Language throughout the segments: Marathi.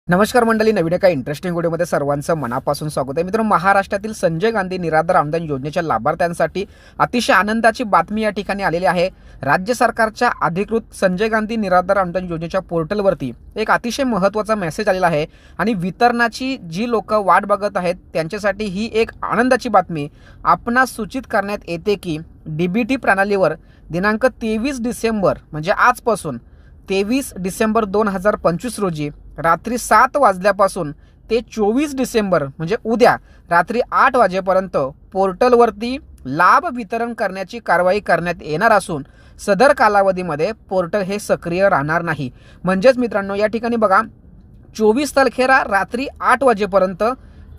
नमस्कार मंडळी, नवीन एका इंटरेस्टिंग व्हिडिओमध्ये सर्वांचं मनापासून स्वागत आहे. मित्रांनो, महाराष्ट्रातील संजय गांधी निराधार अनुदान योजनेच्या लाभार्थ्यांसाठी अतिशय आनंदाची बातमी या ठिकाणी आलेली आहे. राज्य सरकारच्या अधिकृत संजय गांधी निराधार अनुदान योजनेच्या पोर्टलवरती एक अतिशय महत्त्वाचा मेसेज आलेला आहे आणि वितरणाची जी लोक वाट बघत आहेत त्यांच्यासाठी ही एक आनंदाची बातमी आपणास सूचित करण्यात येते की डीबीटी प्रणालीवर दिनांक 23 डिसेंबर म्हणजे आजपासून 23 डिसेंबर 2025 रोजी रात्री 7 वाजल्यापासून ते 24 डिसेंबर म्हणजे उद्या रात्री 8 वाजेपर्यंत पोर्टलवरती लाभ वितरण करण्याची कारवाई करण्यात येणार असून सदर कालावधीमध्ये पोर्टल हे सक्रिय राहणार नाही. म्हणजेच मित्रांनो, या ठिकाणी बघा 24 तारखेला रात्री 8 वाजेपर्यंत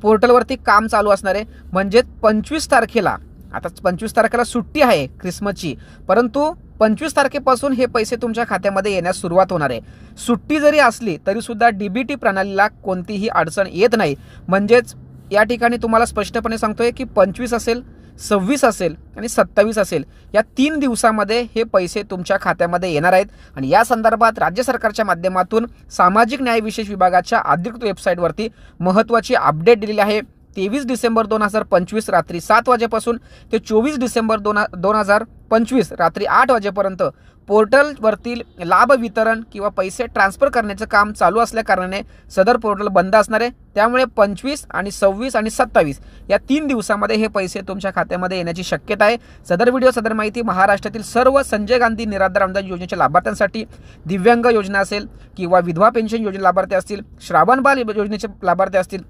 पोर्टलवरती काम चालू असणार आहे. म्हणजेच 25 तारखेला, आता 25 तारखेला सुट्टी आहे क्रिसमसची, परंतु 25 तारखेपासून हे पैसे तुमच्या खात्यामध्ये येण्यास सुरुवात होणार आहे. सुट्टी जरी असली तरी सुद्धा डीबीटी प्रणालीला कोणतीही अडचण येत नाही. म्हणजेच या ठिकाणी तुम्हाला स्पष्टपणे सांगतोय की 25 असेल, 26 असेल आणि 27 असेल, या 3 दिवसामध्ये हे पैसे तुमच्या खात्यामध्ये येणार आहेत. आणि या संदर्भात राज्य सरकारच्या माध्यमातून सामाजिक न्याय विशेष विभागाच्या अधिकृत वेबसाईटवरती महत्त्वाची अपडेट दिलेली आहे. 23 डिसेंबर 2025 रात्री 7 वाजेपासून ते 24 डिसेंबर 2025 रात्री 8 वाजेपर्यंत पोर्टलवरती लाभ वितरण किंवा पैसे ट्रान्सफर करण्याचं काम चालू असल्याकारणाने सदर पोर्टल बंद असणार आहे. त्यामुळे 25 आणि 26 आणि 27 या 3 दिवसामध्ये हे पैसे तुमच्या खात्यामध्ये येण्याची शक्यता आहे. सदर व्हिडिओ, सदर माहिती महाराष्ट्रातील सर्व संजय गांधी निराधार अनुदान योजनेच्या लाभार्थ्यांसाठी, दिव्यांग योजना असेल किंवा विधवा पेन्शन योजना लाभार्थी असतील, श्रावण बाल योजनेचे लाभार्थी असतील,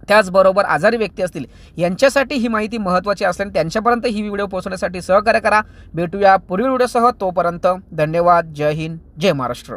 त्याचबरोबर आजारी व्यक्ती असतील, यांच्यासाठी ही माहिती महत्त्वाची असल्याने त्यांच्यापर्यंत ही व्हिडिओ पोहोचवण्यासाठी सहकार्य करा. भेटूया पुढील व्हिडिओसह. तोपर्यंत धन्यवाद. जय हिंद, जय महाराष्ट्र.